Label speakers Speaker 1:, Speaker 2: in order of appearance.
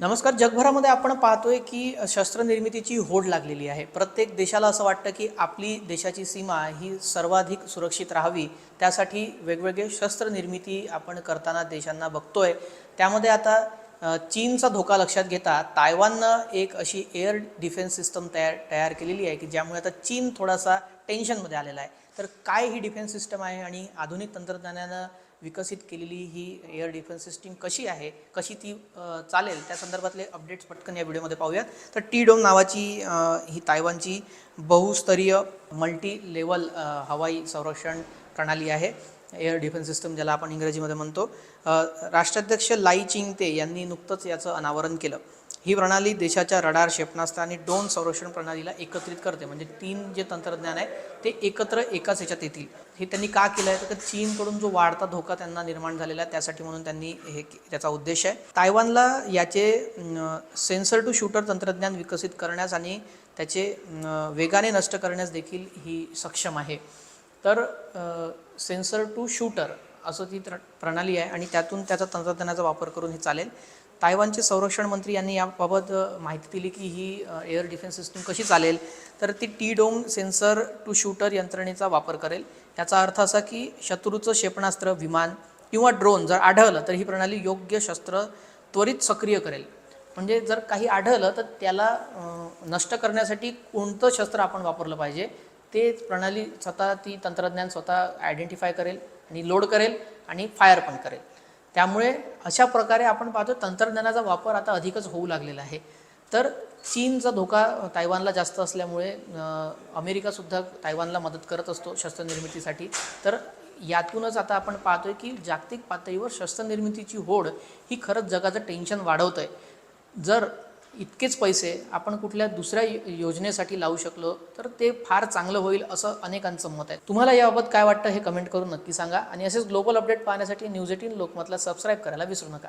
Speaker 1: नमस्कार. जगभरामध्ये आपण पाहतोय की शस्त्र निर्मितीची होड लागलेली आहे. प्रत्येक देशाला असं वाटतं की आपली देशाची सीमा ही सर्वाधिक सुरक्षित राहावी, त्यासाठी वेगवेगळे शस्त्र निर्मिती आपण करताना देशांना बघतोय. त्यामध्ये आता चीनचा धोका लक्षात घेता तायवाननं एक अशी एअर डिफेन्स सिस्टम तयार केलेली आहे की ज्यामुळे आता चीन थोडासा टेन्शनमध्ये आलेला आहे. तर काय ही डिफेन्स सिस्टम आहे आणि आधुनिक तंत्रज्ञानानं विकसित केलेली ही एअर डिफेन्स सिस्टीम कशी आहे, कशी ती चालेल, त्या संदर्भातले अपडेट्स पटकन या व्हिडिओमध्ये पाहूयात. तर टी डोम नावाची ही तायवानची बहुस्तरीय मल्टी लेवल हवाई संरक्षण प्रणाली आहे, एअर डिफेन्स सिस्टम ज्याला आपण इंग्रजीमध्ये म्हणतो. राष्ट्राध्यक्ष लाई चिंगते यांनी नुकतंच याचं अनावरण केलं. ही प्रणाली देशाच्या रडार, क्षेपणास्त्र आणि ड्रोन संरक्षण प्रणालीला एकत्रित करते. म्हणजे तीन जे तंत्रज्ञान आहे ते एकत्र एकाच ह्याच्यात येतील. हे त्यांनी का केलं आहे तर चीनकडून जो वाढता धोका त्यांना निर्माण झालेला आहे त्यासाठी म्हणून त्यांनी त्याचा उद्देश आहे. तायवानला याचे सेन्सर टू शूटर तंत्रज्ञान विकसित करण्यास आणि त्याचे वेगाने नष्ट करण्यास देखील ही सक्षम आहे. तर सेन्सर टू शूटर असं ती प्रणाली आहे आणि त्यातून त्याचा तंत्रज्ञानाचा वापर करून हे चालेल. तायवानचे संरक्षण मंत्री यांनी याबाबत माहिती दिली की ही एअर डिफेन्स सिस्टीम कशी चालेल. तर ती T dome sensor to shooter यंत्रणेचा वापर करेल. याचा अर्थ असा की शत्रूचं क्षेपणास्त्र, विमान किंवा ड्रोन जर आढळलं तर ही प्रणाली योग्य शस्त्र त्वरित सक्रिय करेल. म्हणजे जर काही आढळलं तर त्याला नष्ट करण्यासाठी कोणतं शस्त्र आपण वापरलं पाहिजे ते प्रणाली स्वतः, ती तंत्रज्ञान स्वतः आयडेंटिफाय करेल आणि लोड करेल आणि फायर पण करेल. त्यामुळे अशा प्रकारे आपण पाहतो तंत्रज्ञानाचा वापर आता अधिकच होऊ लागलेला आहे. तर चीनचा धोका तायवानला जास्त असल्यामुळे अमेरिकासुद्धा तायवानला मदत करत असतो शस्त्रनिर्मितीसाठी. तर यातूनच आता आपण पाहतोय की जागतिक पातळीवर शस्त्रनिर्मितीची होड ही खरंच जगाचं टेन्शन वाढवत आहे. जर इतकेच पैसे आपण कुठल्या दुसऱ्या योजनेसाठी लावू शकलो तर ते फार चांगलं होईल असं अनेकांचं मत आहे. तुम्हाला याबाबत काय वाटतं हे कमेंट करून नक्की सांगा आणि असेच ग्लोबल अपडेट पाहण्यासाठी न्यूज 18 लोकमतला सबस्क्राईब करायला विसरू नका.